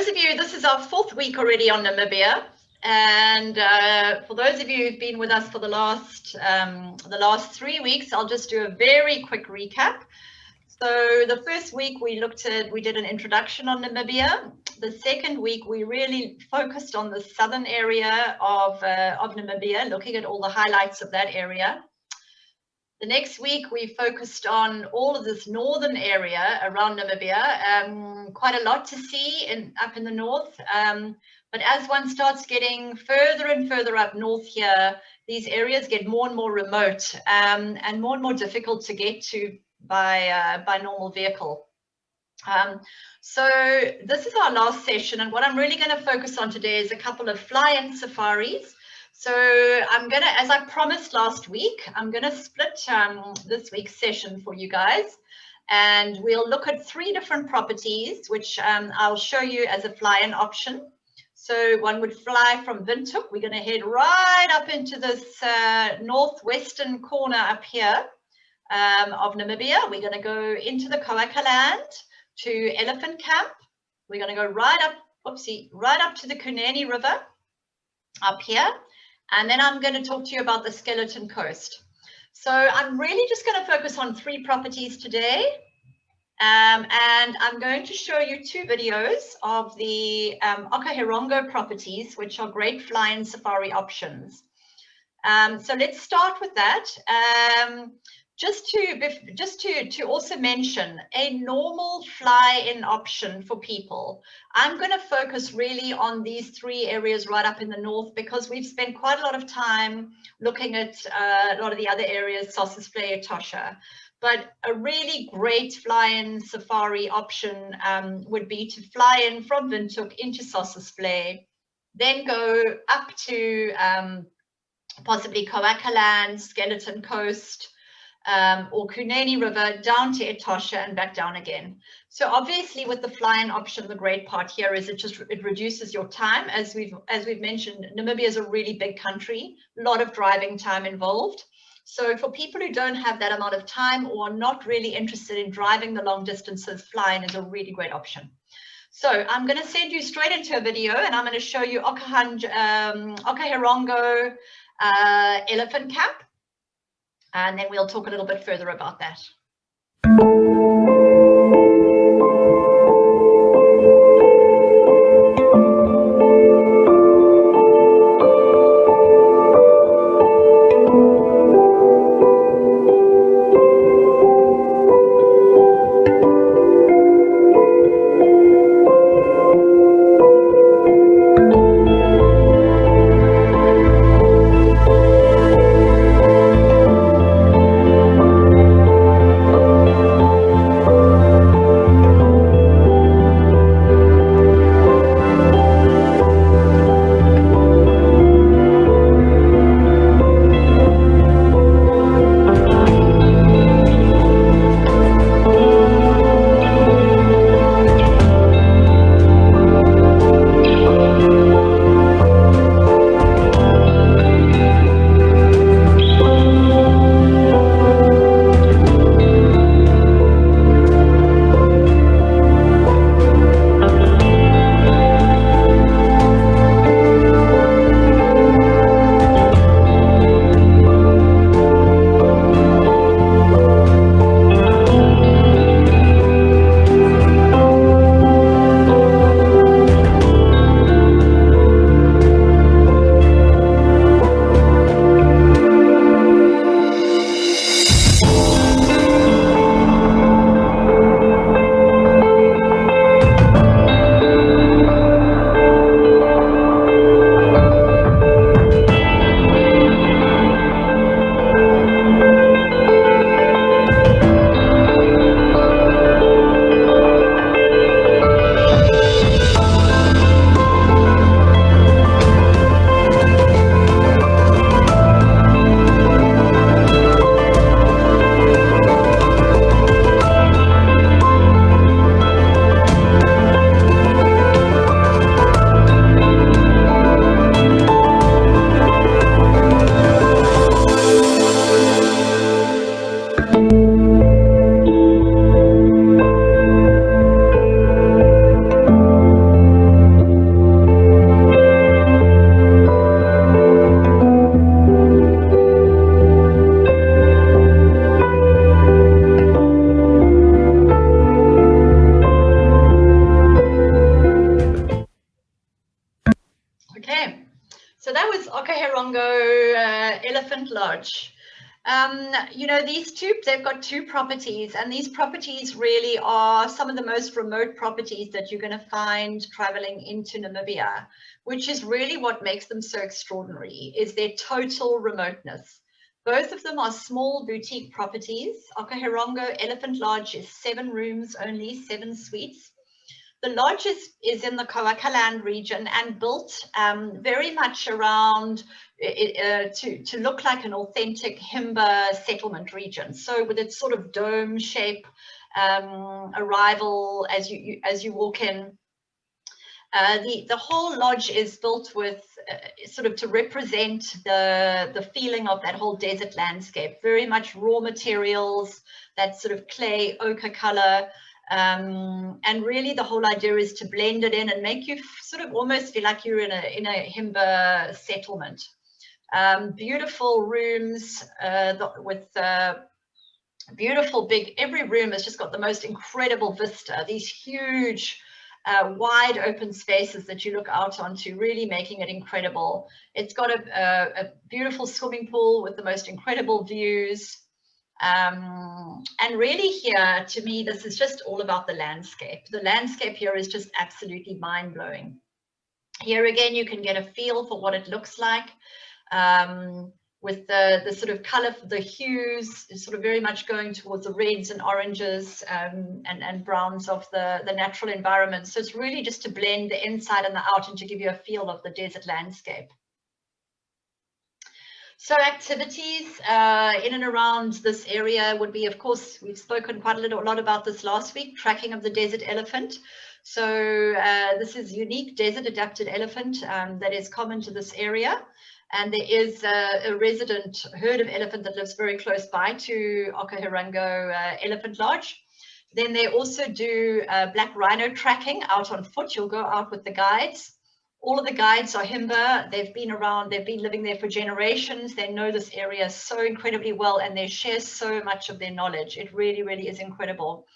those of you, this is our 4th week already on Namibia. And for those of you who've been with us for the last 3 weeks, I'll just do a very quick recap. So the first week we did an introduction on Namibia. The second week we really focused on the southern area of Namibia, looking at all the highlights of that area. The next week we focused on all of this northern area around Namibia, quite a lot to see up in the north. But as one starts getting further and further up north here, these areas get more and more remote and more difficult to get to by normal vehicle. So this is our last session, and what I'm really going to focus on today is a couple of fly-in safaris. So I'm going to, as I promised last week, I'm going to split this week's session for you guys, and we'll look at 3 different properties, which I'll show you as a fly-in option. So one would fly from Windhoek. We're going to head right up into this northwestern corner up here of Namibia. We're going to go into the Coaca land to Elephant Camp. We're going to go right up to the Kunene River up here. And then I'm going to talk to you about the Skeleton Coast. So I'm really just going to focus on 3 properties today. And I'm going to show you 2 videos of the Okaherongo properties, which are great fly-in safari options. So let's start with that. Just to also mention a normal fly-in option for people. I'm going to focus really on these 3 areas right up in the north, because we've spent quite a lot of time looking at a lot of the other areas, Sossusvlei, Etosha. But a really great fly-in safari option would be to fly in from Windhoek into Sossusvlei, then go up to possibly Coaca land, Skeleton Coast, or Kunene River, down to Etosha and back down again. So obviously with the fly-in option, the great part here is it reduces your time. As we've mentioned, Namibia is a really big country, a lot of driving time involved. So for people who don't have that amount of time or are not really interested in driving the long distances, flying is a really great option. So I'm going to send you straight into a video, and I'm going to show you Okaherongo Elephant Camp, and then we'll talk a little bit further about that. Lodge. You know, they've got two properties, and these properties really are some of the most remote properties that you're going to find traveling into Namibia, which is really what makes them so extraordinary, is their total remoteness. Both of them are small boutique properties. Okahirongo Elephant Lodge is 7 rooms only, 7 suites. The lodge is in the Khoakhland region and built very much around to look like an authentic Himba settlement region. So with its sort of dome shape arrival as you walk in. The whole lodge is built with sort of to represent the feeling of that whole desert landscape. Very much raw materials, that sort of clay ochre color. And really the whole idea is to blend it in and make you sort of almost feel like you're in a Himba settlement. Beautiful rooms with beautiful big, every room has just got the most incredible vista, these huge wide open spaces that you look out onto, really making it incredible. It's got a beautiful swimming pool with the most incredible views. And really here, to me, this is just all about the landscape. The landscape here is just absolutely mind-blowing. Here again, you can get a feel for what it looks like with the sort of color, the hues, sort of very much going towards the reds and oranges and browns of the natural environment. So it's really just to blend the inside and the out and to give you a feel of the desert landscape. So activities in and around this area would be, of course, we've spoken quite a lot about this last week, tracking of the desert elephant. So this is unique desert adapted elephant that is common to this area. And there is a resident herd of elephant that lives very close by to Okahirongo Elephant Lodge. Then they also do black rhino tracking out on foot. You'll go out with the guides. All of the guides are Himba. They've been around, they've been living there for generations. They know this area so incredibly well, and they share so much of their knowledge. It really, really is incredible.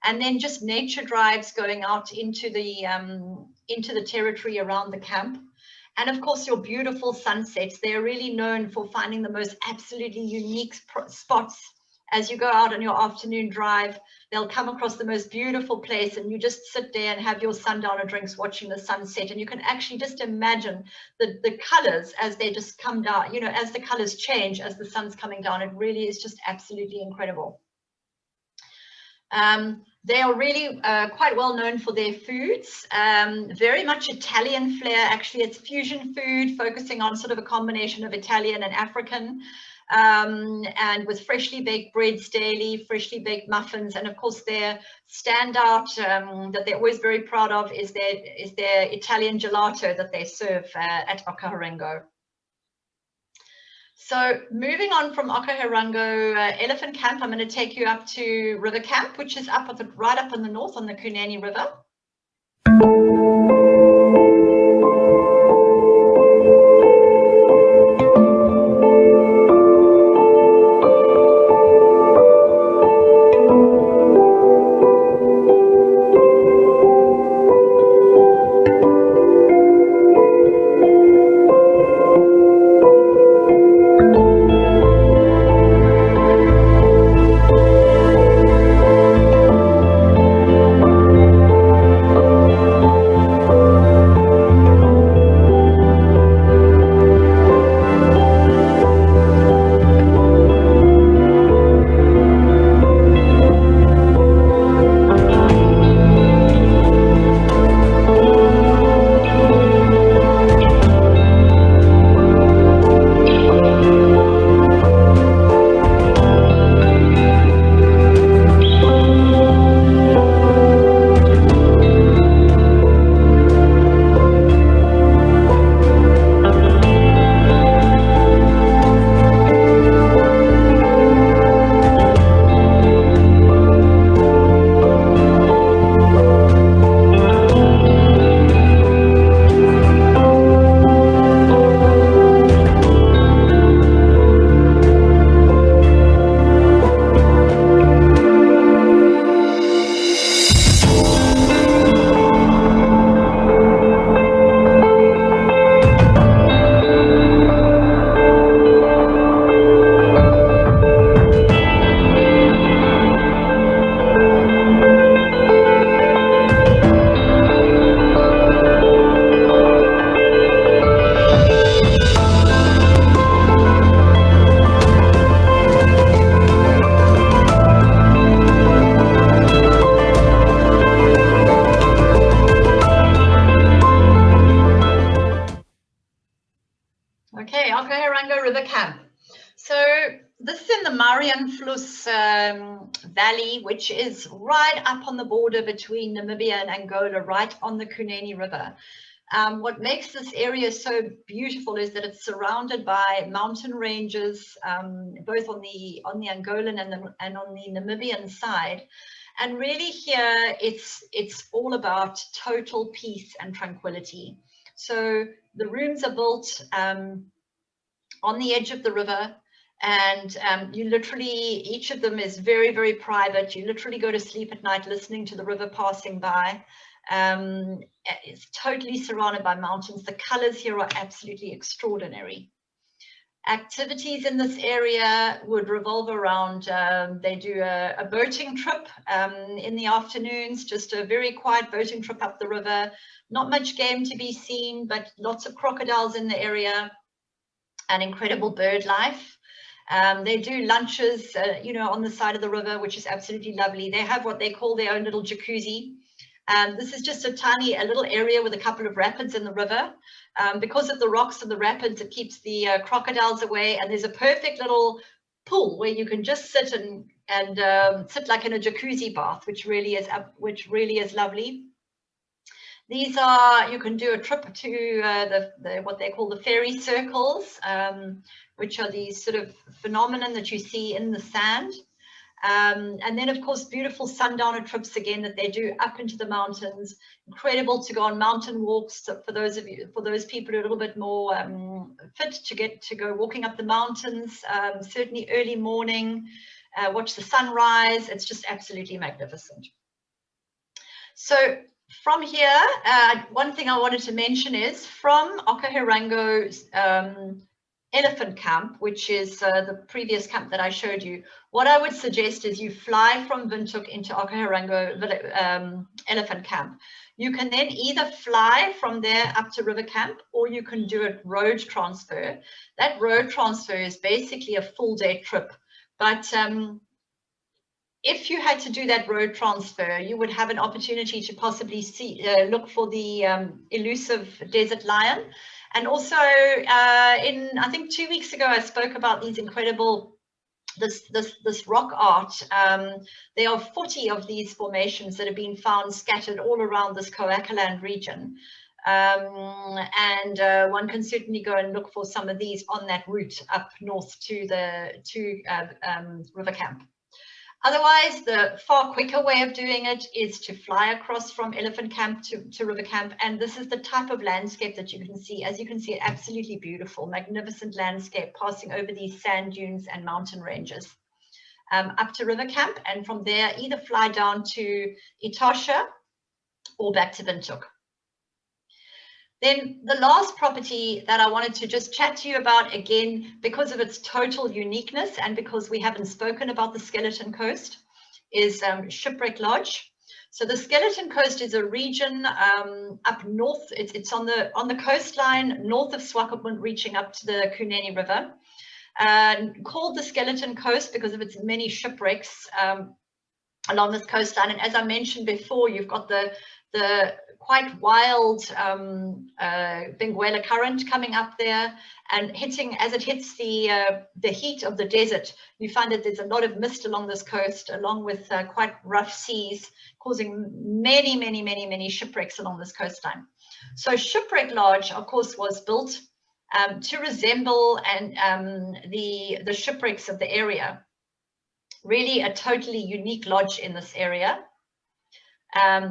And then just nature drives going out into the territory around the camp. And of course, your beautiful sunsets. They're really known for finding the most absolutely unique spots. As you go out on your afternoon drive, they'll come across the most beautiful place, and you just sit there and have your sundowner drinks watching the sunset. And you can actually just imagine the colors as they just come down, you know, as the colors change as the sun's coming down. It really is just absolutely incredible. They are really quite well known for their foods, very much Italian flair. Actually, it's fusion food, focusing on sort of a combination of Italian and African. And with freshly baked breads daily, freshly baked muffins, and of course their standout that they're always very proud of is their Italian gelato that they serve at Okahirongo. So moving on from Okahirongo Elephant Camp, I'm going to take you up to River Camp, which is right up in the north on the Kunani River. Valley, which is right up on the border between Namibia and Angola, right on the Kunene River. What makes this area so beautiful is that it's surrounded by mountain ranges, both on the Angolan and on the Namibian side. And really here, it's all about total peace and tranquility. So the rooms are built on the edge of the river, and you literally, each of them is very, very private. You literally go to sleep at night listening to the river passing by. It's totally surrounded by mountains. The colors here are absolutely extraordinary. Activities in this area would revolve around, they do a boating trip in the afternoons, just a very quiet boating trip up the river. Not much game to be seen, but lots of crocodiles in the area and incredible bird life. They do lunches, you know, on the side of the river, which is absolutely lovely. They have what they call their own little jacuzzi. This is just a little area with a couple of rapids in the river. Because of the rocks and the rapids, it keeps the crocodiles away. And there's a perfect little pool where you can just sit and sit like in a jacuzzi bath, which really is lovely. These are, you can do a trip to what they call the fairy circles, which are these sort of phenomenon that you see in the sand. And then, of course, beautiful sundowner trips again that they do up into the mountains. Incredible to go on mountain walks for those people who are a little bit more fit to go walking up the mountains. Certainly early morning, watch the sunrise. It's just absolutely magnificent. So from here, one thing I wanted to mention is from Okahirango's elephant camp, which is the previous camp that I showed you, what I would suggest is you fly from Windhoek into Okahirango elephant camp. You can then either fly from there up to river camp, or you can do a road transfer. That road transfer is basically a full day trip, but if you had to do that road transfer, you would have an opportunity to possibly look for the elusive desert lion. And also, I think 2 weeks ago, I spoke about these incredible, this rock art. There are 40 of these formations that have been found scattered all around this Coacaland region. One can certainly go and look for some of these on that route up north to river camp. Otherwise, the far quicker way of doing it is to fly across from elephant camp to river camp. And this is the type of landscape that you can see. As you can see, absolutely beautiful, magnificent landscape passing over these sand dunes and mountain ranges. Up to river camp, and from there either fly down to Etosha or back to Windhoek. Then the last property that I wanted to just chat to you about, again, because of its total uniqueness and because we haven't spoken about the Skeleton Coast, is Shipwreck Lodge. So the Skeleton Coast is a region up north. It's on the coastline north of Swakopmund, reaching up to the Kunene River, called the Skeleton Coast because of its many shipwrecks along this coastline. And as I mentioned before, you've got the quite wild Benguela current coming up there, and as it hits the heat of the desert, you find that there's a lot of mist along this coast, along with quite rough seas, causing many shipwrecks along this coastline. So Shipwreck Lodge, of course, was built to resemble the shipwrecks of the area. Really a totally unique lodge in this area.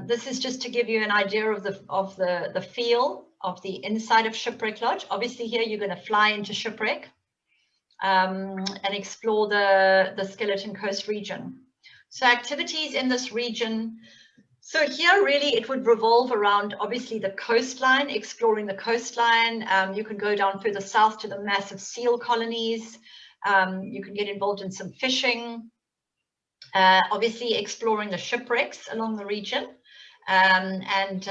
This is just to give you an idea of the feel of the inside of Shipwreck Lodge. Obviously here you're going to fly into Shipwreck and explore the Skeleton Coast region. So activities in this region. So here really it would revolve around obviously the coastline, exploring the coastline. You can go down further south to the massive seal colonies. You can get involved in some fishing. Obviously exploring the shipwrecks along the region, and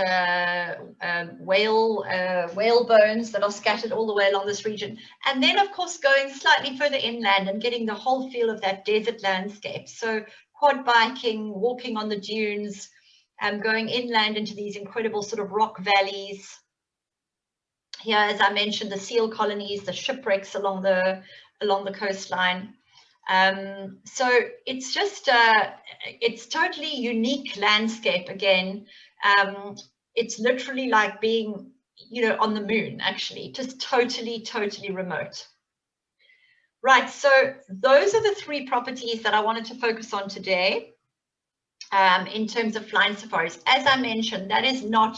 whale bones that are scattered all the way along this region. And then, of course, going slightly further inland and getting the whole feel of that desert landscape. So quad biking, walking on the dunes, going inland into these incredible sort of rock valleys. Here, as I mentioned, the seal colonies, the shipwrecks along the coastline. So it's just, it's totally unique landscape again. It's literally like being, you know, on the moon, actually, just totally, totally remote. Right, so those are the three properties that I wanted to focus on today in terms of flying safaris. As I mentioned, that is not,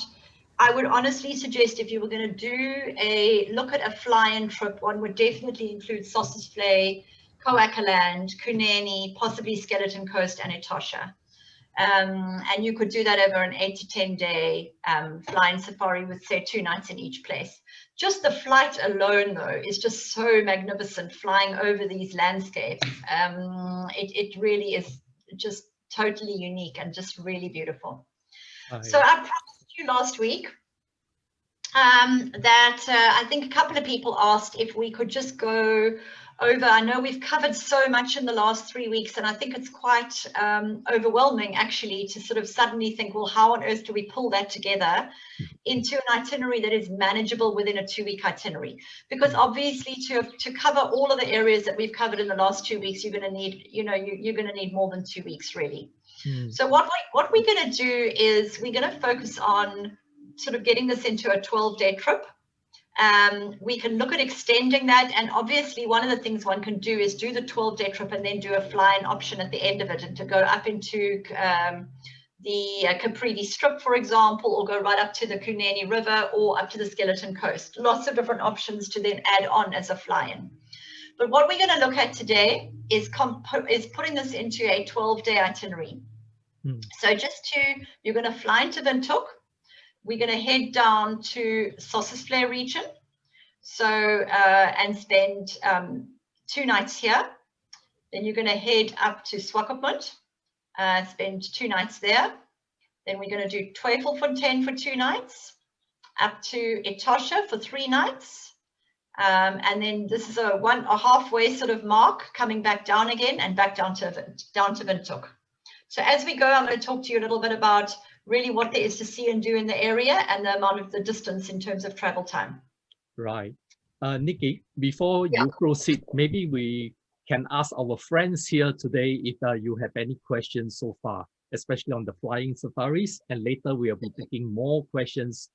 I would honestly suggest if you were going to do a look at a fly-in trip, one would definitely include Sossusvlei, Koakaland, Kunene, possibly Skeleton Coast and Etosha. And you could do that over an 8 to 10 day flying safari with, say, 2 nights in each place. Just the flight alone, though, is just so magnificent, flying over these landscapes. It really is just totally unique and just really beautiful. So I promised you last week that I think a couple of people asked if we could just go over. I know we've covered so much in the last 3 weeks, and I think it's quite overwhelming actually to sort of suddenly think, well, how on earth do we pull that together into an itinerary that is manageable within a 2-week itinerary? Because obviously to cover all of the areas that we've covered in the last 2 weeks, you're going to need, you know, you're going to need more than 2 weeks really. So what we're going to do is we're going to focus on sort of getting this into a 12-day trip. We can look at extending that, and obviously one of the things one can do is do the 12-day trip and then do a fly-in option at the end of it, and to go up into the Caprivi Strip, for example, or go right up to the Kunene River or up to the Skeleton Coast. Lots of different options to then add on as a fly-in. But what we're going to look at today is putting this into a 12-day itinerary. So you're going to fly into Windhoek. We're going to head down to Sossusvlei region, so and spend 2 nights here. Then you're going to head up to Swakopmund, spend 2 nights there. Then we're going to do Tweefelfontein for 2 nights, up to Etosha for 3 nights, and then this is a halfway sort of mark, coming back down again and back down to Windhoek. So as we go, I'm going to talk to you a little bit about really what there is to see and do in the area and the amount of the distance in terms of travel time. Right. Nikki, before you proceed, maybe we can ask our friends here today if you have any questions so far, especially on the flying safaris, and later we'll be taking more questions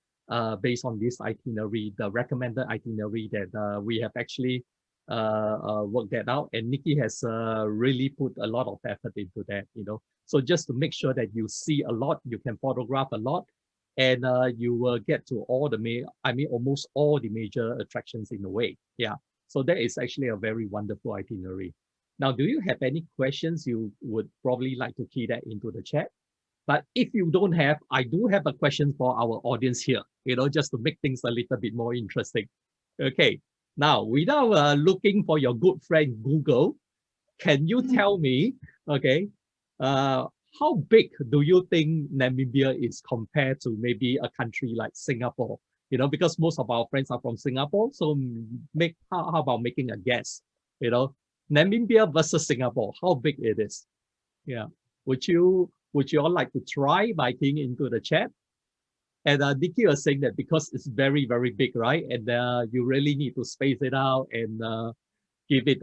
based on this itinerary, the recommended itinerary that we have actually worked that out, and Nikki has really put a lot of effort into that, you know. So just to make sure that you see a lot, you can photograph a lot, and you will get to all the almost all the major attractions in a way. Yeah. So that is actually a very wonderful itinerary. Now, do you have any questions you would probably like to key that into the chat? But if you don't have, I do have a question for our audience here, you know, just to make things a little bit more interesting. Okay. Now, without looking for your good friend Google, can you tell me, okay, how big do you think Namibia is compared to maybe a country like Singapore? You know, because most of our friends are from Singapore, so how about making a guess? You know, Namibia versus Singapore, how big it is? Yeah, would you all like to try by keying into the chat? And Nikki was saying that because it's very, very big, right? And you really need to space it out and give it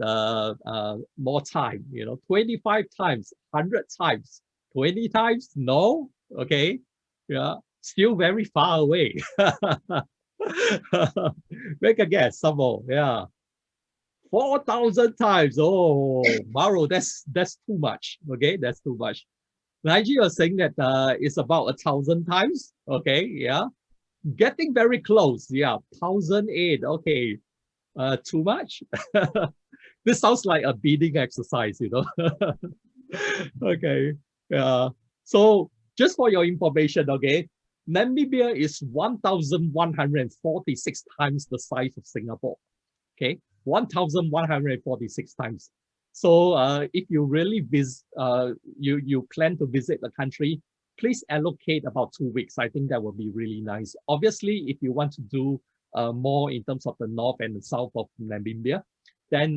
more time, you know, 25 times, 100 times, 20 times, no, okay, yeah, still very far away. Make a guess, some more, yeah. 4,000 times, oh, Mauro, that's too much, okay, that's too much. Nigel was saying that it's about 1,000 times, okay, yeah. Getting very close, yeah, 1,008, okay, too much? This sounds like a bidding exercise, you know. Okay. Yeah. So just for your information, okay, Namibia is 1,146 times the size of Singapore. Okay, 1,146 times. So if you really you plan to visit the country, please allocate about 2 weeks. I think that would be really nice. Obviously, if you want to do more in terms of the north and the south of Namibia, then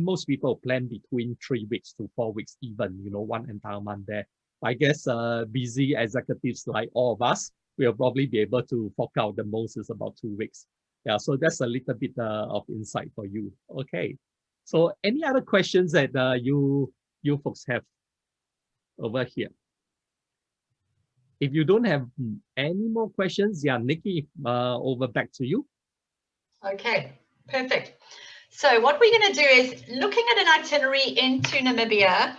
most people plan between 3 weeks to 4 weeks even, you know, 1 entire month there. I guess busy executives like all of us will probably be able to fork out the most is about 2 weeks. Yeah, so that's a little bit of insight for you. Okay, So any other questions that you folks have over here? If you don't have any more questions, yeah, Nikki, over back to you. Okay, perfect. So what we're going to do is looking at an itinerary into Namibia.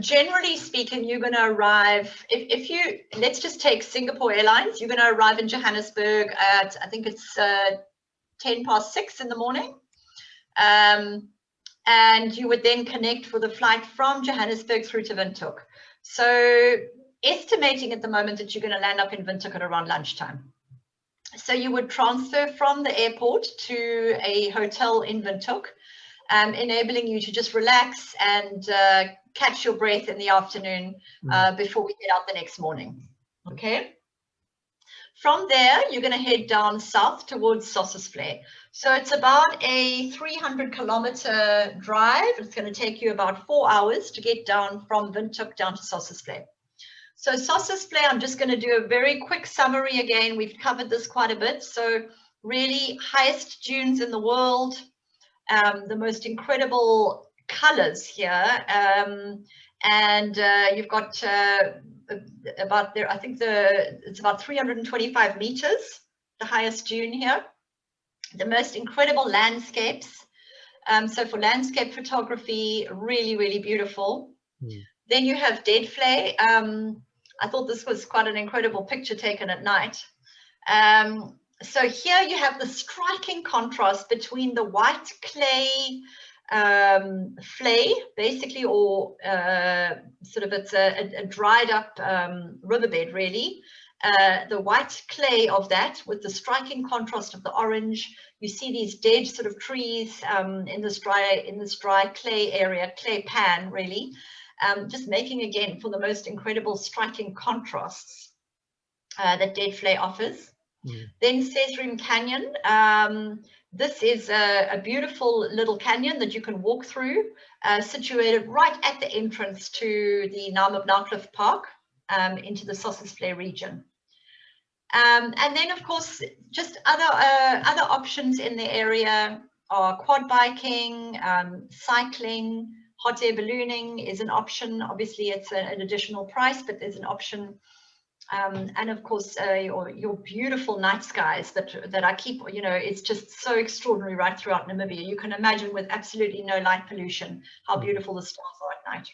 Generally speaking, you're going to arrive, if you, let's just take Singapore Airlines, you're going to arrive in Johannesburg at, I think it's 6:10 in the morning. And you would then connect for the flight from Johannesburg through to Windhoek. So estimating at the moment that you're going to land up in Windhoek at around lunchtime. So you would transfer from the airport to a hotel in Windhoek, enabling you to just relax and catch your breath in the afternoon before we get out the next morning. Okay. From there, you're going to head down south towards Sossusvlei. So it's about a 300-kilometer drive. It's going to take you about 4 hours to get down from Windhoek down to Sossusvlei. So Sossusvlei, I'm just going to do a very quick summary again. We've covered this quite a bit. So really highest dunes in the world, the most incredible colors here. And you've got about there, I think it's about 325 meters, the highest dune here. The most incredible landscapes. So for landscape photography, really, really beautiful. Then you have Deadvlei. I thought this was quite an incredible picture taken at night. So here you have the striking contrast between the white clay flay, basically, or sort of it's a dried up riverbed, really. The white clay of that with the striking contrast of the orange. You see these dead sort of trees in this dry clay area, clay pan, really. Just making, again, for the most incredible striking contrasts that Deadvlei offers. Then Sesrim Canyon. This is a beautiful little canyon that you can walk through, situated right at the entrance to the Namibia Park into the Sossusvlei region. And then, of course, just other options in the area are quad biking, cycling. Hot air ballooning is an option. Obviously, it's an additional price, but there's an option. And of course, your beautiful night skies that I keep, you know, it's just so extraordinary right throughout Namibia. You can imagine with absolutely no light pollution how beautiful the stars are at night.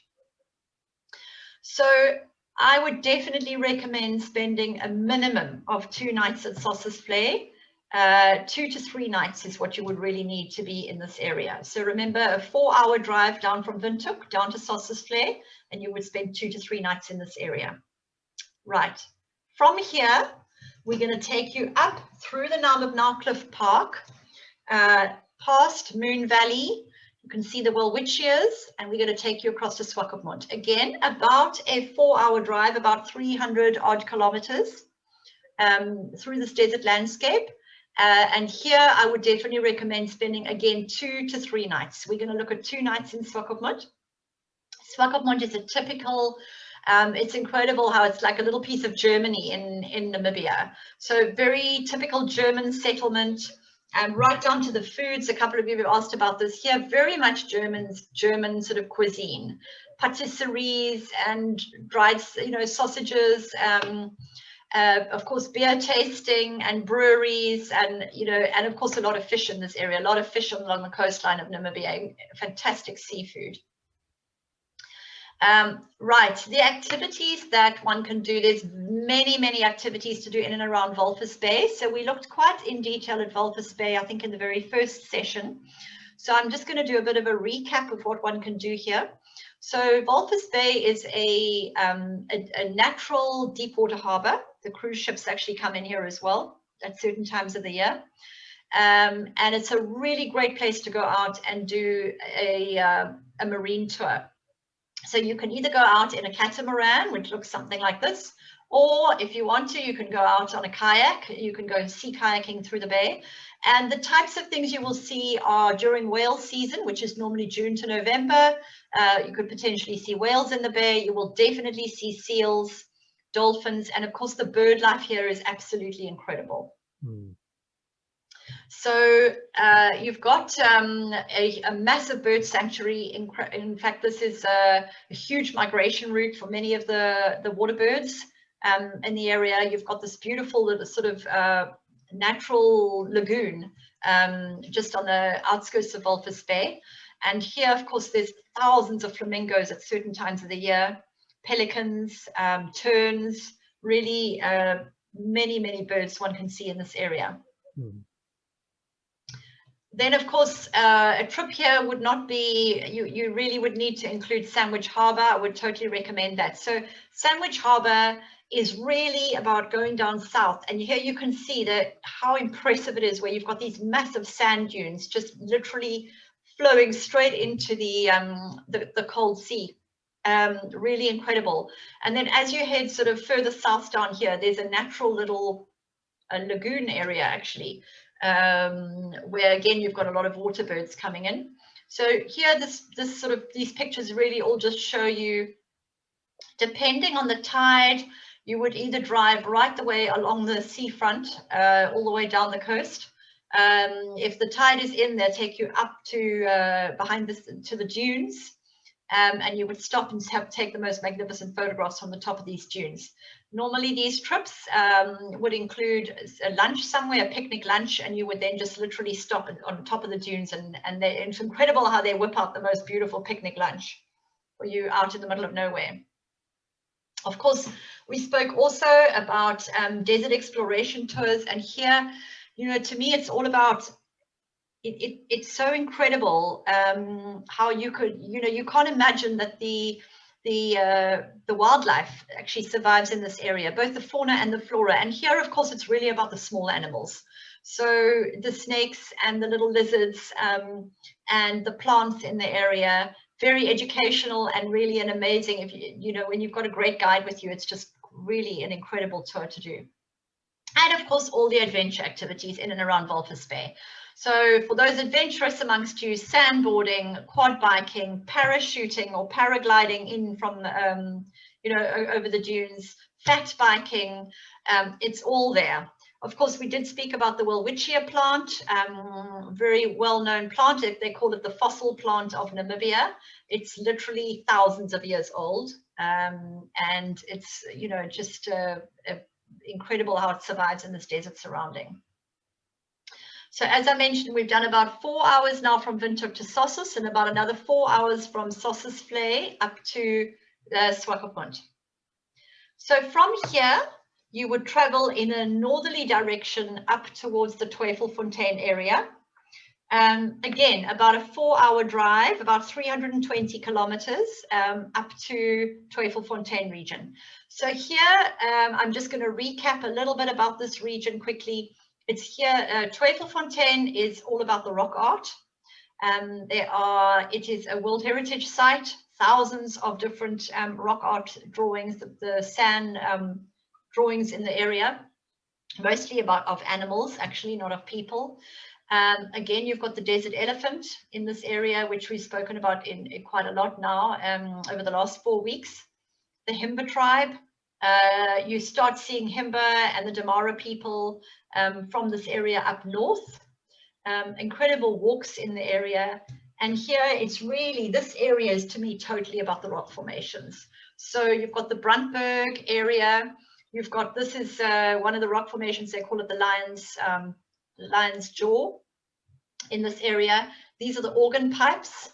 So I would definitely recommend spending a minimum of 2 nights at Sossusvlei. 2 to 3 nights is what you would really need to be in this area. So remember, a 4-hour drive down from Windhoek down to Sossusvlei, and you would spend 2 to 3 nights in this area. Right. From here, we're going to take you up through the Namibia Park, past Moon Valley. You can see the Welwitschers, and we're going to take you across to Swakopmund. Again, about a 4-hour drive, about 300 odd kilometers through this desert landscape. And here I would definitely recommend spending, again, 2 to 3 nights. We're going to look at 2 nights in Swakopmund. Swakopmund is a typical, it's incredible how it's like a little piece of Germany in Namibia. So very typical German settlement, and right down to the foods. A couple of you have asked about this here. Very much German sort of cuisine, patisseries and dried, you know, sausages. Of course, beer tasting and breweries, and you know, and of course, a lot of fish in this area. A lot of fish along the coastline of Namibia. Fantastic seafood. Right, the activities that one can do, there's many activities to do in and around Walvis Bay. So we looked quite in detail at Walvis Bay, I think, in the very first session. So I'm just going to do a bit of a recap of what one can do here. So Walvis Bay is a natural deep water harbor. The cruise ships actually come in here as well at certain times of the year. And it's a really great place to go out and do a marine tour. So you can either go out in a catamaran, which looks something like this, or if you want to, you can go out on a kayak. You can go sea kayaking through the bay. And the types of things you will see are during whale season, which is normally June to November. You could potentially see whales in the bay. You will definitely see seals, dolphins, and of course the bird life here is absolutely incredible. So you've got a massive bird sanctuary. In fact, this is a huge migration route for many of the water birds in the area. You've got this beautiful little sort of natural lagoon just on the outskirts of Walvis Bay. And here, of course, there's thousands of flamingos at certain times of the year, pelicans, terns, really many birds one can see in this area. Then, of course, a trip here would not be, you really would need to include Sandwich Harbour. I would totally recommend that. So Sandwich Harbour is really about going down south. And here you can see how impressive it is, where you've got these massive sand dunes just literally flowing straight into the cold sea. Really incredible. And then as you head sort of further south down here, there's a natural little lagoon area, actually, where again you've got a lot of water birds coming in. So here these pictures really all just show you, depending on the tide, you would either drive right the way along the seafront, all the way down the coast. If the tide is in, they'll take you up to to the dunes, and you would stop and take the most magnificent photographs from the top of these dunes. Normally these trips would include a lunch somewhere, a picnic lunch, and you would then just literally stop on top of the dunes, and it's incredible how they whip out the most beautiful picnic lunch for you out in the middle of nowhere. Of course, we spoke also about desert exploration tours, and here, you know, to me it's all about it's so incredible how you could, you know, you can't imagine that the wildlife actually survives in this area, both the fauna and the flora. And here, of course, it's really about the small animals. So the snakes and the little lizards and the plants in the area, very educational and really an amazing, if you know, when you've got a great guide with you, it's just really an incredible tour to do. And of course, all the adventure activities in and around Walvis Bay. So for those adventurous amongst you, sandboarding, quad biking, parachuting or paragliding in from, you know, over the dunes, fat biking, it's all there. Of course, we did speak about the Welwitschia plant, very well-known plant. They call it the fossil plant of Namibia. It's literally thousands of years old, and it's, you know, just incredible how it survives in this desert surrounding. So as I mentioned, we've done about 4 hours now from Windhoek to Sossus, and about another 4 hours from Sossusvlei up to Swakopmund. So from here, you would travel in a northerly direction up towards the Twyfelfontein area. Again, about a 4-hour drive, about 320 kilometers up to Twyfelfontein region. So here, I'm just going to recap a little bit about this region quickly. It's here, Twyfelfontein is all about the rock art. It is a World Heritage Site, thousands of different rock art drawings, the sand drawings in the area, mostly of animals, actually, not of people. Again, you've got the desert elephant in this area, which we've spoken about in quite a lot now over the last 4 weeks. The Himba tribe, you start seeing Himba and the Damara people from this area up north. Incredible walks in the area. And here it's really, this area is to me totally about the rock formations. So you've got the Brandberg area. You've got, this is one of the rock formations, they call it the lion's jaw in this area. These are the organ pipes.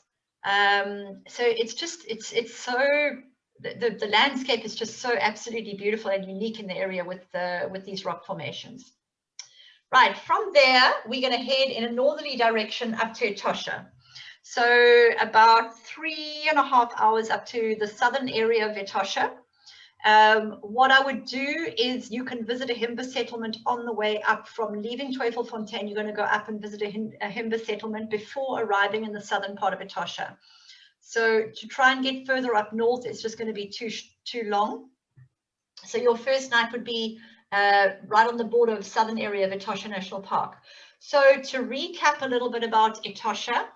So it's just, it's so, the landscape is just so absolutely beautiful and unique in the area with these rock formations. Right, from there, we're going to head in a northerly direction up to Etosha. So about 3.5 hours up to the southern area of Etosha. What I would do is you can visit a Himba settlement on the way up. From leaving Twyfelfontein, you're going to go up and visit a Himba settlement before arriving in the southern part of Etosha. So to try and get further up north, it's just going to be too long. So your first night would be right on the border of southern area of Etosha National Park. So to recap a little bit about Etosha,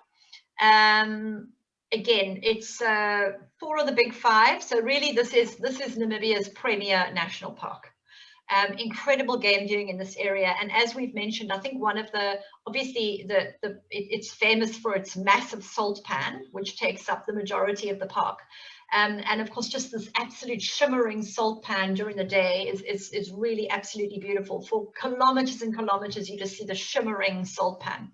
again, it's 4 of the big 5. So really, this is Namibia's premier national park. Incredible game viewing in this area. And as we've mentioned, I think one of the, obviously it's famous for its massive salt pan, which takes up the majority of the park. And of course, just this absolute shimmering salt pan during the day is really absolutely beautiful. For kilometers and kilometers, you just see the shimmering salt pan.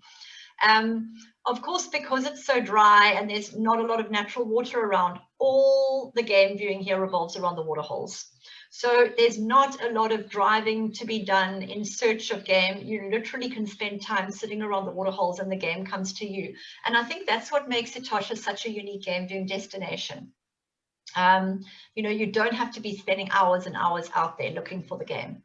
Of course, because it's so dry and there's not a lot of natural water around, all the game viewing here revolves around the water holes. So there's not a lot of driving to be done in search of game. You literally can spend time sitting around the water holes and the game comes to you. And I think that's what makes Etosha such a unique game viewing destination. You know, you don't have to be spending hours and hours out there looking for the game.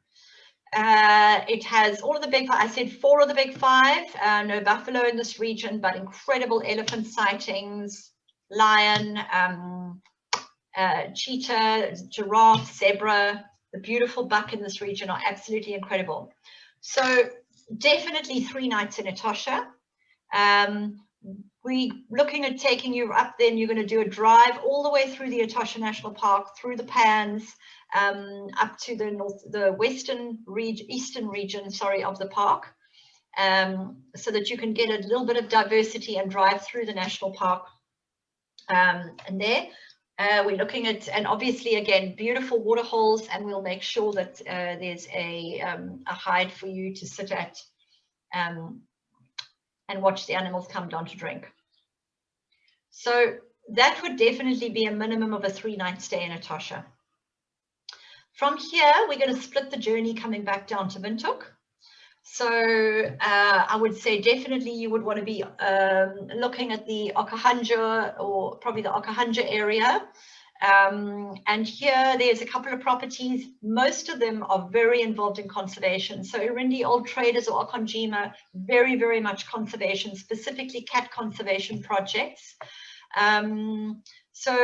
It has all of the big, I said 4 of the big 5, no buffalo in this region, but incredible elephant sightings, lion, cheetah, giraffe, zebra. The beautiful buck in this region are absolutely incredible. So definitely 3 nights in Etosha. We're looking at taking you up then. You're going to do a drive all the way through the Etosha National Park, through the pans, up to the eastern region, sorry, of the park, so that you can get a little bit of diversity and drive through the national park. And there we're looking at, and obviously again, beautiful water holes, and we'll make sure that there's a hide for you to sit at and watch the animals come down to drink. So that would definitely be a minimum of a 3-night stay in Etosha. From here, we're going to split the journey coming back down to Windhoek. So I would say definitely you would want to be looking at the Okahanja, or probably the Okahanja area. And here there's a couple of properties. Most of them are very involved in conservation. So Irindi Old Traders or Okonjima, very, very much conservation, specifically cat conservation projects. So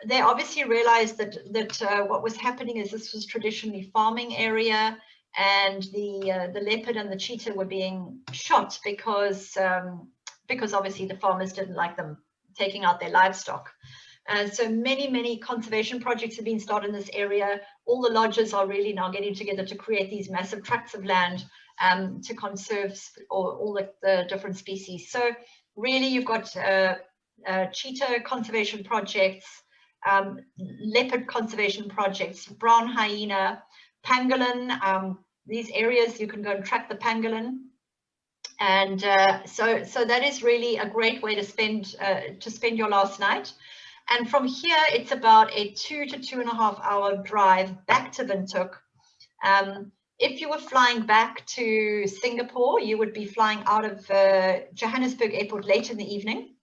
they obviously realized that what was happening is this was traditionally farming area, and the leopard and the cheetah were being shot because obviously the farmers didn't like them taking out their livestock. So many conservation projects have been started in this area. All the lodges are really now getting together to create these massive tracts of land to conserve all the different species. So really you've got cheetah conservation projects, leopard conservation projects, brown hyena, pangolin. These areas you can go and track the pangolin. And so that is really a great way to spend your last night. And from here, it's about a 2 to 2.5 hour drive back to Windhoek. If you were flying back to Singapore, you would be flying out of Johannesburg Airport late in the evening,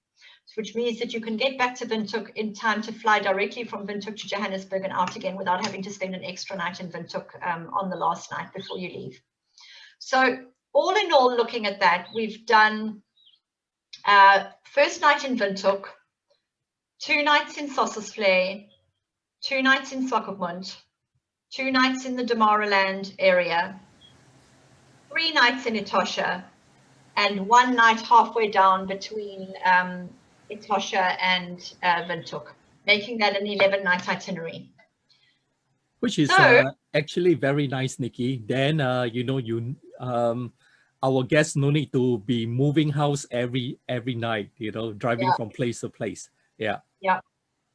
which means that you can get back to Windhoek in time to fly directly from Windhoek to Johannesburg and out again without having to spend an extra night in Windhoek on the last night before you leave. So all in all, looking at that, we've done first night in Windhoek, 2 nights in Sossusvlei, 2 nights in Swakopmund, 2 nights in the Damaraland area, 3 nights in Etosha, and 1 night halfway down between Etosha and Windhoek, making that an 11-night itinerary. Which is actually very nice, Nikki. Then you know, our guests no need to be moving house every night, you know, driving from place to place. Yeah. Yeah.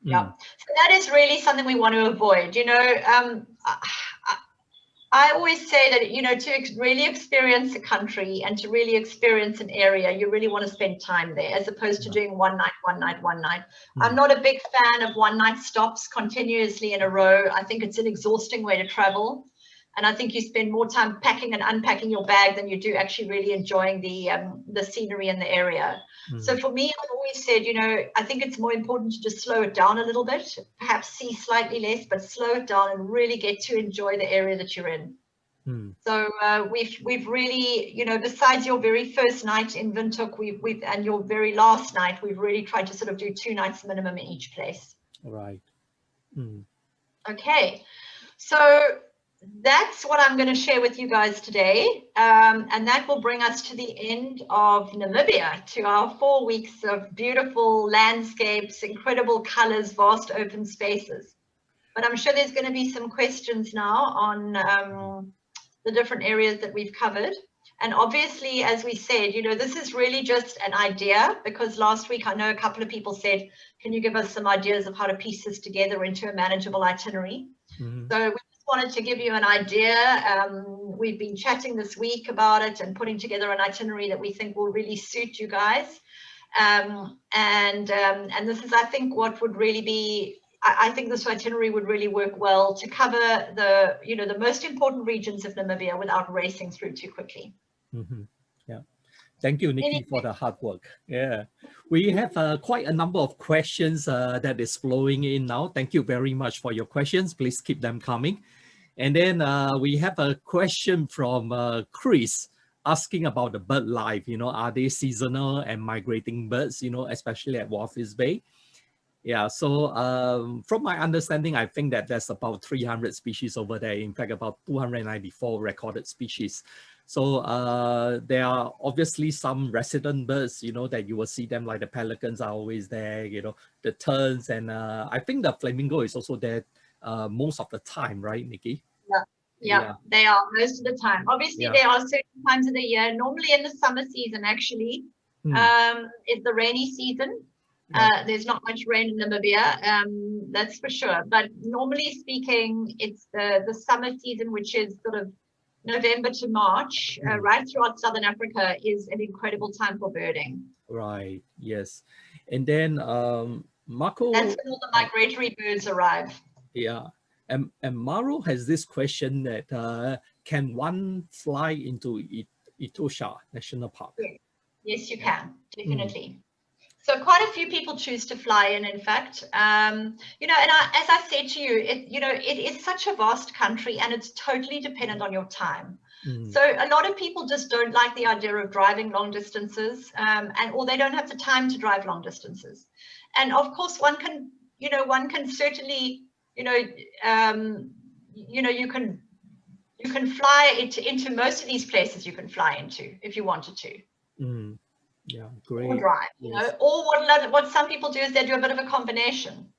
Yeah. So that is really something we want to avoid. You know, I always say that, you know, to really experience a country and to really experience an area, you really want to spend time there as opposed to doing one night. I'm not a big fan of 1-night stops continuously in a row. I think it's an exhausting way to travel. And I think you spend more time packing and unpacking your bag than you do actually really enjoying the scenery in the area. So for me, I've always said, you know, I think it's more important to just slow it down a little bit, perhaps see slightly less, but slow it down and really get to enjoy the area that you're in. So we've really, you know, besides your very first night in Windhoek, and your very last night, we've really tried to sort of do 2 nights minimum in each place. Right. Okay, so that's what I'm going to share with you guys today, and that will bring us to the end of Namibia, to our 4 weeks of beautiful landscapes, incredible colors, vast open spaces. but I'm sure there's going to be some questions now on the different areas that we've covered. And obviously, as we said, you know, this is really just an idea, because last week I know a couple of people said, can you give us some ideas of how to piece this together into a manageable itinerary? So we just wanted to give you an idea. We've been chatting this week about it and putting together an itinerary that we think will really suit you guys. And this is, I think, what would really be, I think this itinerary would really work well to cover the, you know, the most important regions of Namibia without racing through too quickly. Yeah. Thank you, Nikki, for the hard work. Yeah, we have quite a number of questions that is flowing in now. Thank you very much for your questions. Please keep them coming. And then we have a question from Chris asking about the bird life. You know, are they seasonal and migrating birds, you know, especially at Walvis Bay? Yeah, so from my understanding, I think that there's about 300 species over there. In fact, about 294 recorded species. So there are obviously some resident birds, you know, that you will see them, like the pelicans are always there, you know, the terns, and I think the flamingo is also there most of the time, right, Nikki? Yeah, they are most of the time. Obviously, there are certain times of the year, normally in the summer season, actually, is the rainy season. There's not much rain in Namibia, that's for sure. But normally speaking, it's the summer season, which is sort of November to March, right throughout Southern Africa, is an incredible time for birding. Right, yes. And then Marco... That's when all the migratory birds arrive. Yeah. And Maro has this question that can one fly into Etosha National Park? Yes, you can, definitely. So quite a few people choose to fly in fact. You know, and as I said to you, it is such a vast country and it's totally dependent on your time. So a lot of people just don't like the idea of driving long distances, or they don't have the time to drive long distances. And of course, one can certainly, you can fly into most of these places. You can fly into if you wanted to. Yeah, great. Or drive, you know, or what some people do is they do a bit of a combination.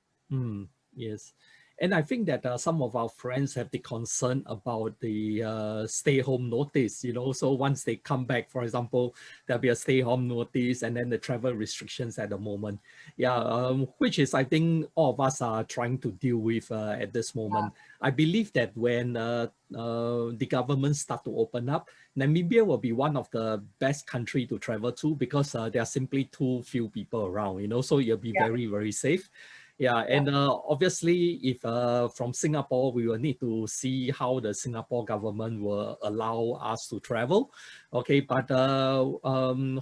Yes. And I think that some of our friends have the concern about the stay-home notice, you know, so once they come back, for example, there'll be a stay-home notice and then the travel restrictions at the moment. Yeah, which is, I think, all of us are trying to deal with at this moment. I believe that when the government start to open up, Namibia will be one of the best country to travel to because there are simply too few people around, you know, so you'll be very, very safe. Yeah, and obviously, if from Singapore, we will need to see how the Singapore government will allow us to travel. Okay, but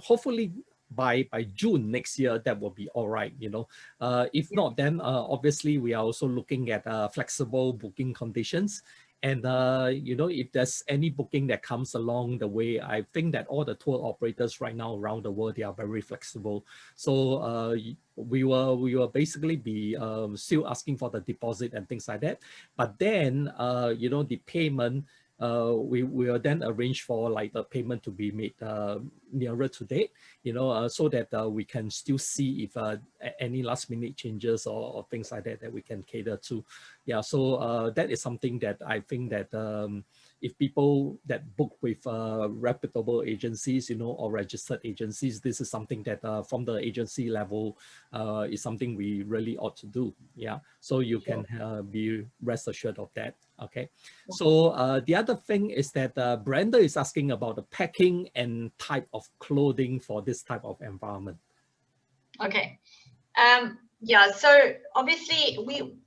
hopefully by June next year, that will be all right, you know. If not, then obviously we are also looking at flexible booking conditions. And, you know, if there's any booking that comes along the way, I think that all the tour operators right now around the world, they are very flexible. So we will basically be still asking for the deposit and things like that. But then, you know, the payment, we will then arrange for like the payment to be made nearer to date, you know, so that we can still see if any last minute changes or things like that we can cater to. Yeah, so that is something that I think that if people that book with reputable agencies, you know, or registered agencies, this is something that from the agency level is something we really ought to do. Yeah, so you can be rest assured of that. Okay, so the other thing is that Brenda is asking about the packing and type of clothing for this type of environment. Okay. Yeah, so obviously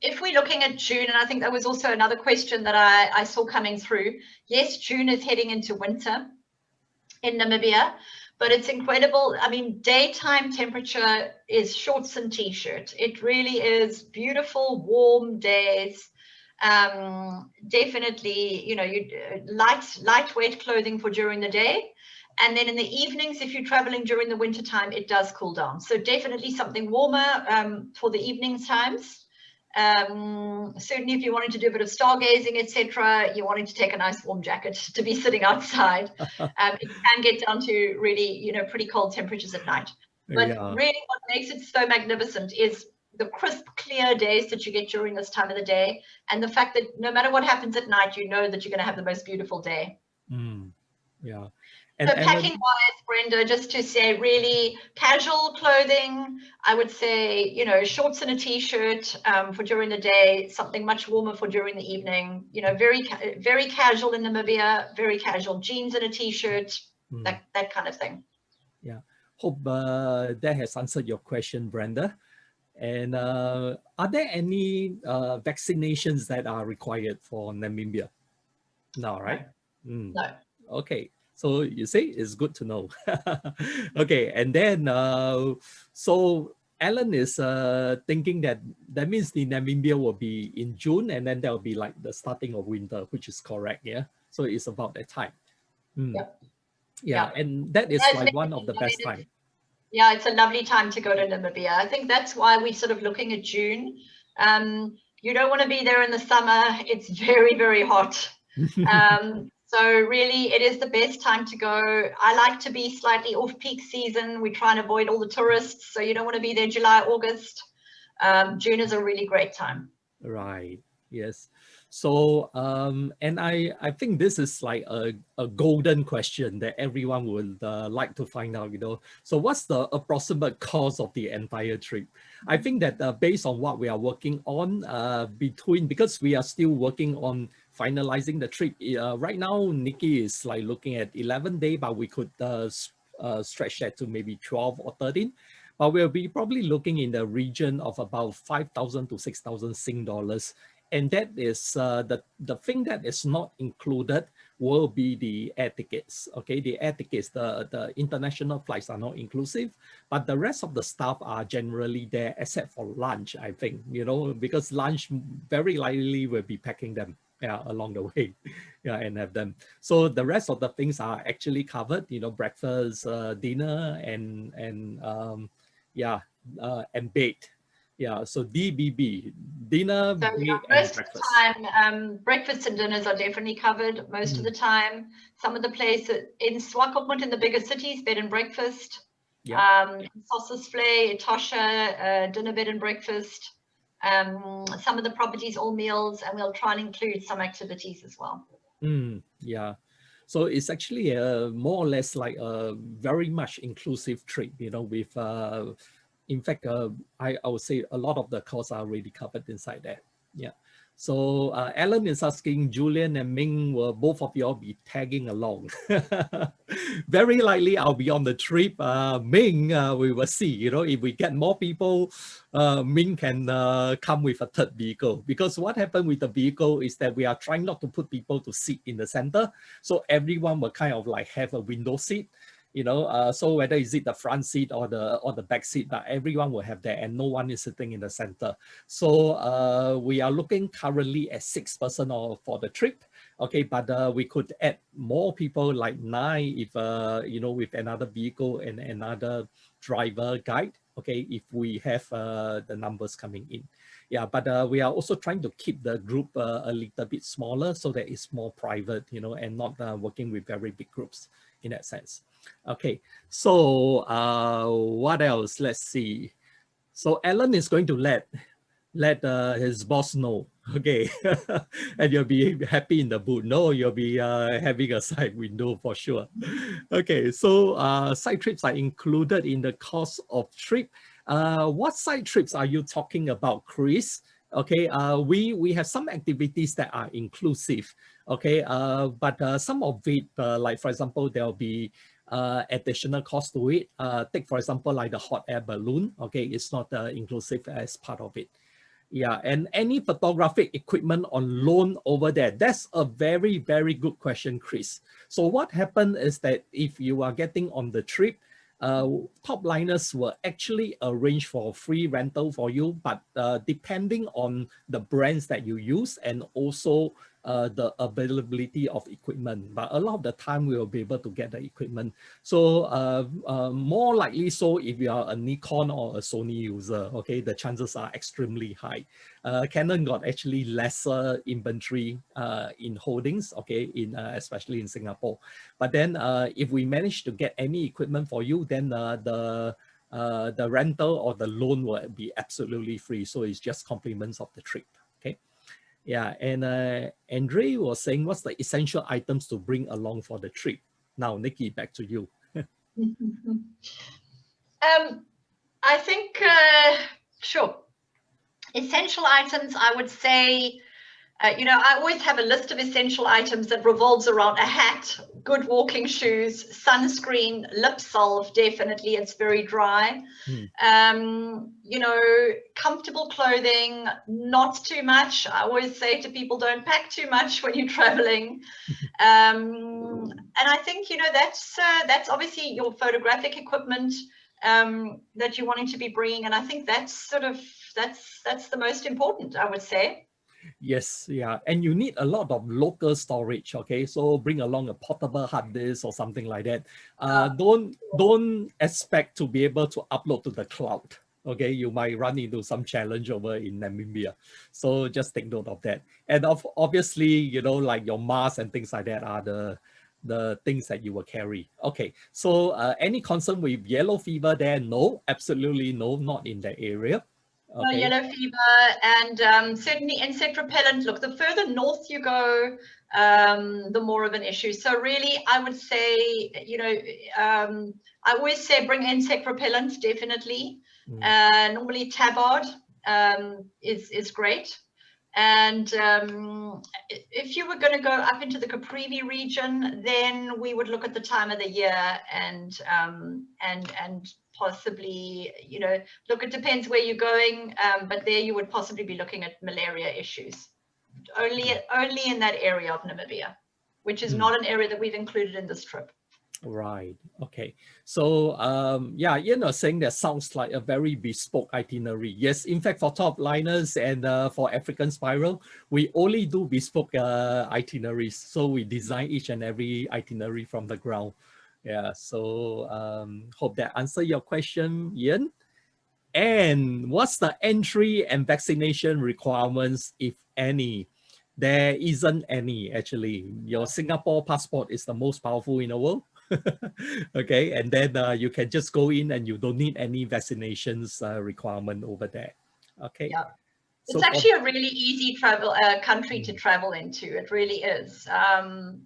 if we're looking at June, and I think that was also another question that I saw coming through. Yes, June is heading into winter in Namibia, but it's incredible. I mean, daytime temperature is shorts and t-shirt. It really is beautiful, warm days. Definitely, you know, lightweight clothing for during the day. And then in the evenings, if you're traveling during the winter time, it does cool down. So definitely something warmer for the evening times. Certainly if you wanted to do a bit of stargazing, etc., you're wanting to take a nice warm jacket to be sitting outside. It can get down to really, you know, pretty cold temperatures at night. But really what makes it so magnificent is the crisp, clear days that you get during this time of the day, and the fact that no matter what happens at night, you know that you're going to have the most beautiful day. Yeah. So packing wise, Brenda, just to say, really casual clothing. I would say, you know, shorts and a t-shirt for during the day, something much warmer for during the evening. You know, very casual in Namibia, very casual jeans and a t-shirt, that kind of thing. Yeah. Hope that has answered your question, Brenda. And are there any vaccinations that are required for Namibia? No, right? No. Okay. So you say it's good to know. Okay. And then, so Alan is thinking that means the Namibia will be in June, and then that will be like the starting of winter, which is correct. Yeah. So it's about that time. Yep. Yeah. Yep. And that is like one of the best time. Yeah, it's a lovely time to go to Namibia. I think that's why we're sort of looking at June. You don't want to be there in the summer. It's very, very hot. So really, it is the best time to go. I like to be slightly off peak season. We try and avoid all the tourists. So you don't want to be there July, August. June is a really great time. Right. Yes. So, and I think this is like a golden question that everyone would like to find out, you know. So what's the approximate cost of the entire trip? I think that based on what we are working on because we are still working on finalizing the trip. Right now, Nikki is like looking at 11 days, but we could stretch that to maybe 12 or 13. But we'll be probably looking in the region of about 5,000 to 6,000 Sing dollars. And that is the thing that is not included will be the air tickets. Okay, the air tickets, the international flights are not inclusive, but the rest of the staff are generally there except for lunch, I think, you know, because lunch very likely will be packing them along the way, and have them. So the rest of the things are actually covered, you know, breakfast, dinner, and bed. Yeah, so DBB, dinner, So bed, and most breakfast. of the time, breakfast and dinners are definitely covered most of the time. Some of the places in Swakopmund in the bigger cities, bed and breakfast. Yep. Sossusvlei, Etosha, dinner, bed and breakfast. Some of the properties, all meals, and we'll try and include some activities as well. Yeah. So it's actually more or less like a very much inclusive trip, you know, with, in fact, I would say a lot of the costs are already covered inside that. Yeah. So Alan is asking, Julian and Ming, will both of y'all be tagging along? Very likely I'll be on the trip. Ming, we will see, you know, if we get more people, Ming can come with a third vehicle. Because what happened with the vehicle is that we are trying not to put people to sit in the center. So everyone will kind of like have a window seat. You know, so whether is it the front seat or the back seat, but everyone will have that, and no one is sitting in the center. So we are looking currently at 6 person for the trip. Okay, but we could add more people, like 9, if you know, with another vehicle and another driver guide. Okay, if we have the numbers coming in. Yeah, but we are also trying to keep the group a little bit smaller so that it's more private, you know, and not working with very big groups in that sense. Okay, so what else? Let's see. So Alan is going to let his boss know. Okay, and you'll be happy in the boot. No, you'll be having a side window for sure. Okay, so side trips are included in the cost of trip. What side trips are you talking about, Chris? Okay, we have some activities that are inclusive. Okay, but some of it, like for example, there'll be additional cost to it. Take for example, like the hot air balloon. Okay, it's not inclusive as part of it. Yeah, and any photographic equipment on loan over there? That's a very, very good question, Chris. So what happened is that if you are getting on the trip, top liners will actually arrange for free rental for you, but depending on the brands that you use and also the availability of equipment. But a lot of the time we will be able to get the equipment. So more likely so if you are a Nikon or a Sony user, okay, the chances are extremely high. Canon got actually lesser inventory in holdings, okay, in especially in Singapore. But then if we manage to get any equipment for you, then the the rental or the loan will be absolutely free. So it's just compliments of the trip. Okay. Yeah. And Andre was saying, what's the essential items to bring along for the trip? Now, Nikki, back to you. I think, sure. Essential items, I would say, you know, I always have a list of essential items that revolves around a hat, good walking shoes, sunscreen, lip salve, definitely, it's very dry. You know, comfortable clothing, not too much. I always say to people, don't pack too much when you're traveling. And I think, you know, that's obviously your photographic equipment that you're wanting to be bringing. And I think that's sort of, that's the most important, I would say. Yes, yeah, and you need a lot of local storage. Okay, so bring along a portable hard disk or something like that. Don't expect to be able to upload to the cloud. Okay, you might run into some challenge over in Namibia, so just take note of that. And obviously, you know, like your mask and things like that are the things that you will carry. Okay, so any concern with yellow fever there? No, absolutely no, not in that area. No yellow fever, and certainly insect repellent. Look, the further north you go, the more of an issue. So really, I would say, you know, I always say bring insect repellent, definitely. Normally tabard is great. And if you were going to go up into the Caprivi region, then we would look at the time of the year and possibly, you know, look, it depends where you're going, but there you would possibly be looking at malaria issues. Only in that area of Namibia, which is not an area that we've included in this trip. Right. Okay. So yeah, you know, saying that sounds like a very bespoke itinerary. Yes, in fact, for top liners and for African Spiral, we only do bespoke itineraries. So we design each and every itinerary from the ground. Yeah. So hope that answer your question, Ian. And what's the entry and vaccination requirements, if any? There isn't any, actually. Your Singapore passport is the most powerful in the world. Okay, and then you can just go in and you don't need any vaccinations requirement over there. Okay. Yeah. It's actually a really easy travel country to travel into. It really is.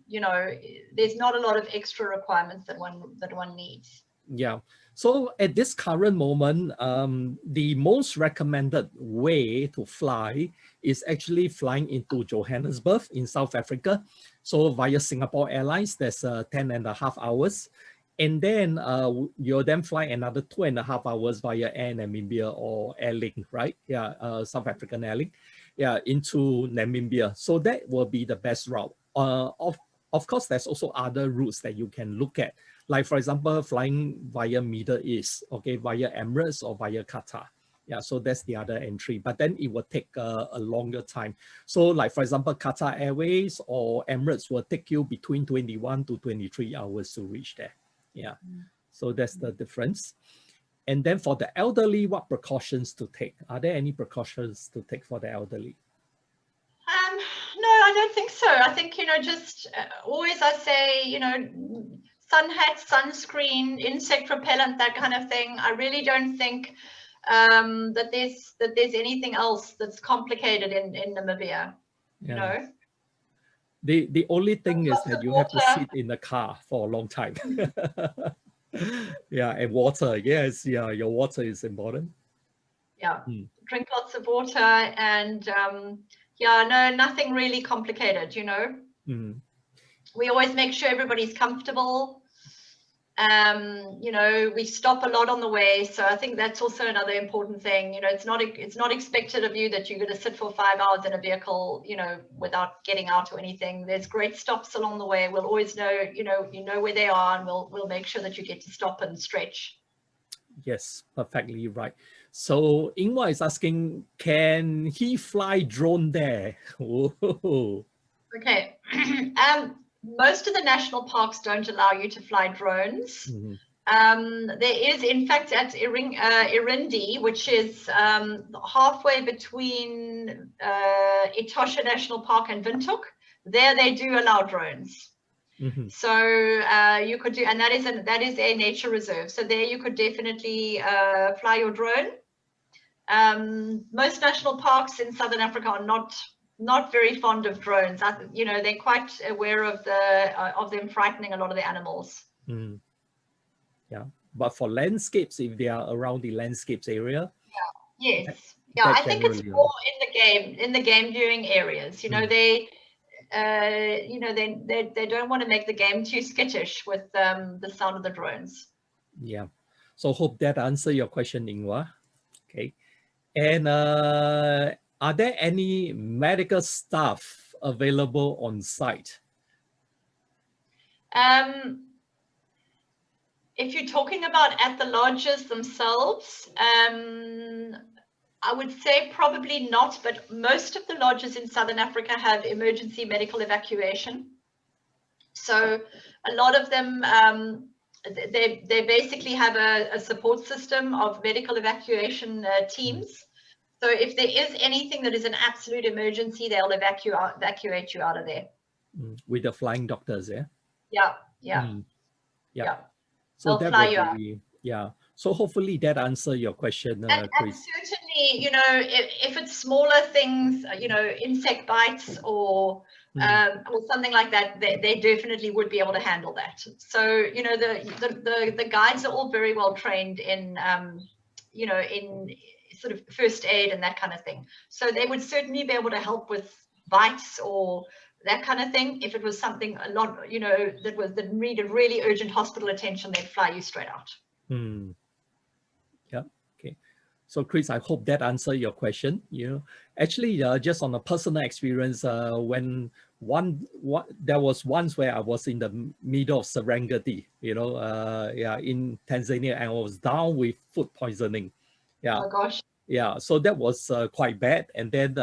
You know, there's not a lot of extra requirements that one needs. Yeah. So at this current moment, the most recommended way to fly is actually flying into Johannesburg in South Africa. So via Singapore Airlines, that's 10.5 hours. And then you'll then fly another 2.5 hours via Air Namibia or Airlink, right? Yeah, South African Airlink, yeah, into Namibia. So that will be the best route. Of course, there's also other routes that you can look at. Like, for example, flying via Middle East, okay, via Emirates or via Qatar. Yeah, so that's the other entry, but then it will take a longer time. So like, for example, Qatar Airways or Emirates will take you between 21 to 23 hours to reach there. Yeah, so that's the difference. And then for the elderly, what precautions to take? Are there any precautions to take for the elderly? No, I don't think so. I think, you know, just always I say, you know, sun hat, sunscreen, insect repellent, that kind of thing. I really don't think that there's anything else that's complicated in Namibia. Yeah. You know, the only thing is that you have to sit in the car for a long time. Yeah, and water. Yes, yeah, your water is important. Yeah, drink lots of water, and yeah, no, nothing really complicated. You know, we always make sure everybody's comfortable. You know, we stop a lot on the way, so I think that's also another important thing. You know, it's not expected of you that you're going to sit for 5 hours in a vehicle, you know, without getting out or anything. There's great stops along the way. We'll always know, you know where they are, and we'll make sure that you get to stop and stretch. Yes, perfectly right. So Ingwa is asking, can he fly drone there? Okay. Most of the national parks don't allow you to fly drones. There is, in fact, at Irindi, which is halfway between Etosha National Park and Windhoek, there they do allow drones. Mhm. So you could do, and that is a nature reserve. So there you could definitely fly your drone. Most national parks in Southern Africa are not very fond of drones. You know, they're quite aware of them frightening a lot of the animals. Mm. Yeah, but for landscapes, if they are around the landscapes area, Yes, that I think it's generally, more in the game viewing areas. You know, they don't want to make the game too skittish with the sound of the drones. yeah. So hope that answer your question, Ingwa. Okay. And are there any medical staff available on site? If you're talking about at the lodges themselves, I would say probably not, but most of the lodges in Southern Africa have emergency medical evacuation. So a lot of them, they basically have a support system of medical evacuation teams. So if there is anything that is an absolute emergency, they'll evacuate you out of there. With the flying doctors, yeah? Yeah. Yeah. So They'll that fly will you out. be, yeah. So hopefully that answer your question, And Chris. certainly, you know, if it's smaller things, you know, insect bites or something like that, they definitely would be able to handle that. So, you know, the guides are all very well trained in, you know, in sort of first aid and that kind of thing. So they would certainly be able to help with bites or that kind of thing. If it was something a lot, you know, that needed really urgent hospital attention, they'd fly you straight out. Yeah. Okay. So Chris, I hope that answered your question. You know, actually, just on a personal experience, when there was once where I was in the middle of Serengeti, you know, in Tanzania, and I was down with food poisoning. Yeah. Oh gosh. Yeah. So that was quite bad. And then,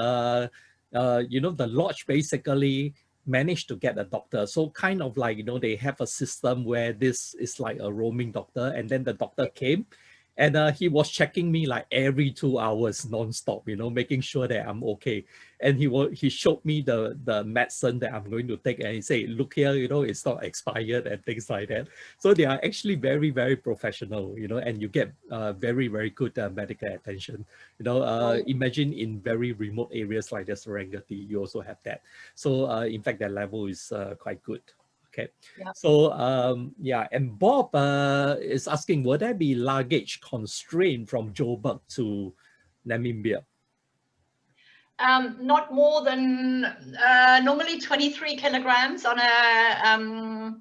you know, the lodge basically managed to get a doctor. So kind of like, you know, they have a system where this is like a roaming doctor, and then the doctor came. And he was checking me like every 2 hours nonstop, you know, making sure that I'm okay. And he showed me the medicine that I'm going to take, and he said, "Look here, you know, it's not expired," and things like that. So they are actually very, very professional, you know, and you get very, very good medical attention. You know, imagine in very remote areas like the Serengeti, you also have that. So in fact, that level is quite good. Okay. Yeah. So yeah, and Bob is asking, would there be luggage constraint from Joburg to Namibia? Not more than normally 23 kilograms on a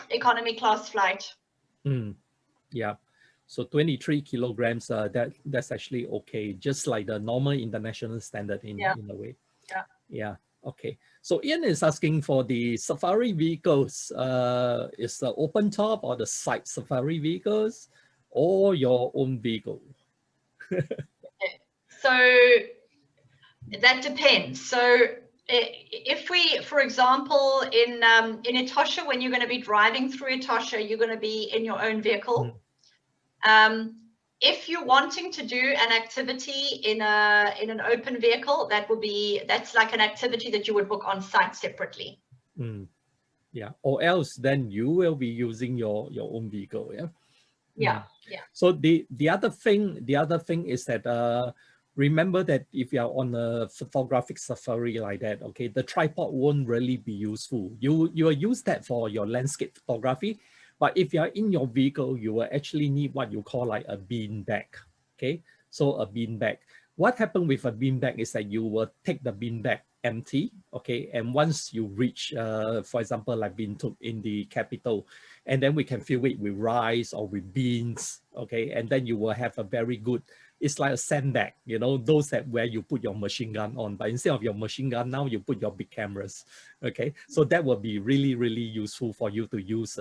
economy class flight. Yeah, so 23 kilograms, that's actually okay, just like the normal international standard in a way. Yeah. Okay. So Ian is asking for the safari vehicles. Is the open top or the side safari vehicles or your own vehicle? So that depends. So if we, for example, in Etosha, when you're going to be driving through Etosha, you're going to be in your own vehicle. If you're wanting to do an activity in an open vehicle, that's like an activity that you would book on site separately. Yeah, or else then you will be using your own vehicle. Yeah. So the other thing is that remember that if you are on a photographic safari like that, okay, the tripod won't really be useful. You will use that for your landscape photography. But if you are in your vehicle, you will actually need what you call like a bean bag. Okay, so a bean bag. What happened with a bean bag is that you will take the bean bag empty, okay, and once you reach, for example, like Windhoek in the capital, and then we can fill it with rice or with beans, okay, and then you will have a very good. It's like a sandbag, you know, those that where you put your machine gun on, but instead of your machine gun, now you put your big cameras, okay? So that will be really, really useful for you to use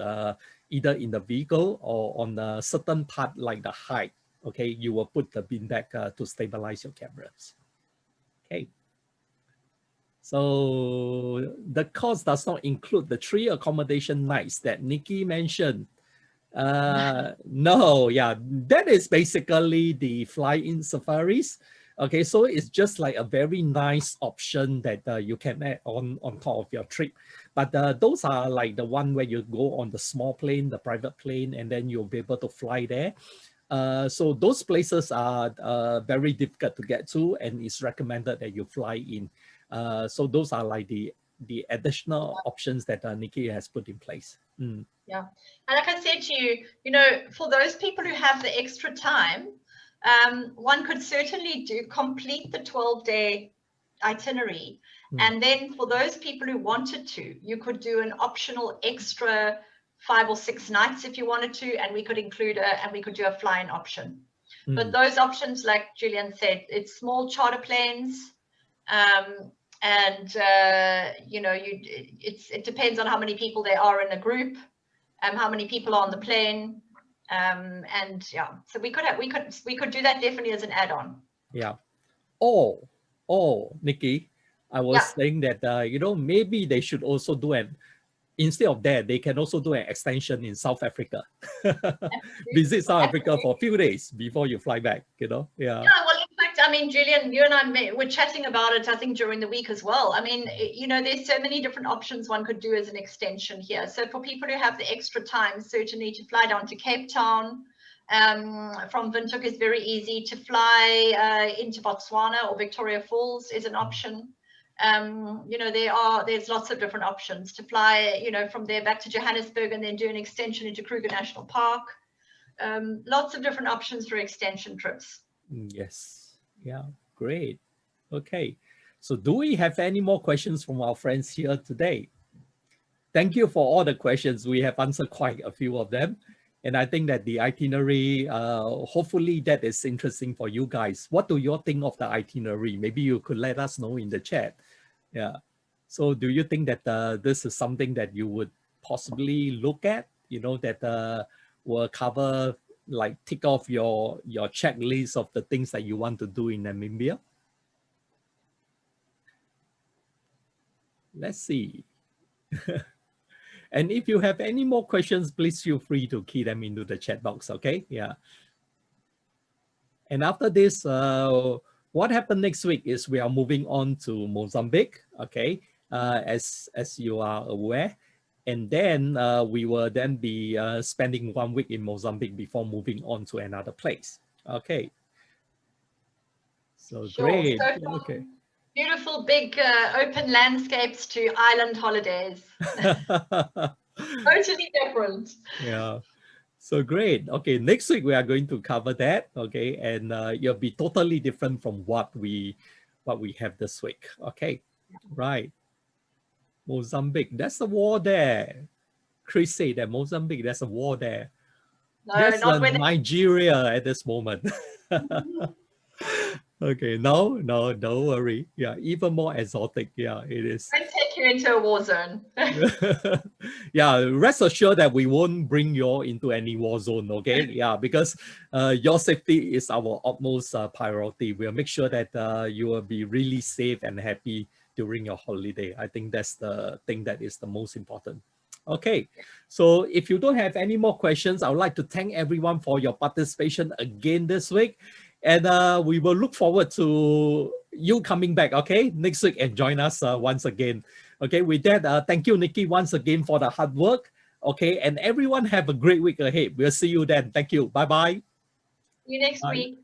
either in the vehicle or on a certain part like the height, okay? You will put the beanbag to stabilize your cameras, okay? So the cost does not include the 3 accommodation nights that Nikki mentioned. No, yeah, that is basically the fly-in safaris. Okay, so it's just like a very nice option that you can add on top of your trip. But those are like the one where you go on the small plane, the private plane, and then you'll be able to fly there. So those places are very difficult to get to, and it's recommended that you fly in. So those are like the additional options that Nikki has put in place. Mm. Yeah, and like I said to you, you know, for those people who have the extra time, one could certainly complete the 12-day itinerary. And then for those people who wanted to, you could do an optional extra 5 or 6 nights if you wanted to, and we could include and we could do a flying option. But those options, like Julian said, it's small charter planes, and you know, it depends on how many people there are in a group, how many people are on the plane. And yeah, so we could do that definitely as an add-on. Yeah. Nikki, I was saying that you know, maybe they should also do instead of that, they can also do an extension in South Africa. Visit South Africa for a few days before you fly back, you know? Yeah. Yeah, well, in fact, I mean, Julian, you and I were chatting about it, I think, during the week as well. I mean, you know, there's so many different options one could do as an extension here. So for people who have the extra time, certainly to fly down to Cape Town, from Windhoek is very easy. To fly into Botswana or Victoria Falls is an option. You know, there's lots of different options to fly, you know, from there back to Johannesburg and then do an extension into Kruger National Park. Lots of different options for extension trips. Yes. Yeah, great. Okay. So do we have any more questions from our friends here today? Thank you for all the questions. We have answered quite a few of them. And I think that the itinerary, hopefully that is interesting for you guys. What do you think of the itinerary? Maybe you could let us know in the chat. Yeah. So do you think that this is something that you would possibly look at, you know, that will cover, like tick off your checklist of the things that you want to do in Namibia? Let's see. And if you have any more questions, please feel free to key them into the chat box, okay? Yeah. And after this, what happened next week is we are moving on to Mozambique, okay? As you are aware. And then we will then be spending 1 week in Mozambique before moving on to another place. Okay. So sure. Great. So okay. Beautiful big open landscapes to island holidays. Totally different. Yeah. So great. Okay, next week we are going to cover that. Okay, and it'll be totally different from what we have this week. Okay, right. Mozambique, there's a war there. Chris said that Mozambique, there's a war there. No, that's not Nigeria at this moment. Okay, no, don't worry. Yeah, even more exotic. Yeah, it is. I'll take you into a war zone. Yeah, rest assured that we won't bring you into any war zone, okay? Yeah, because your safety is our utmost priority. We'll make sure that you will be really safe and happy during your holiday. I think that's the thing that is the most important. Okay, so if you don't have any more questions, I would like to thank everyone for your participation again this week. And we will look forward to you coming back, okay, next week and join us once again. Okay, with that, thank you, Nikki, once again for the hard work. Okay, and everyone have a great week ahead. We'll see you then. Thank you. Bye-bye. See you next week.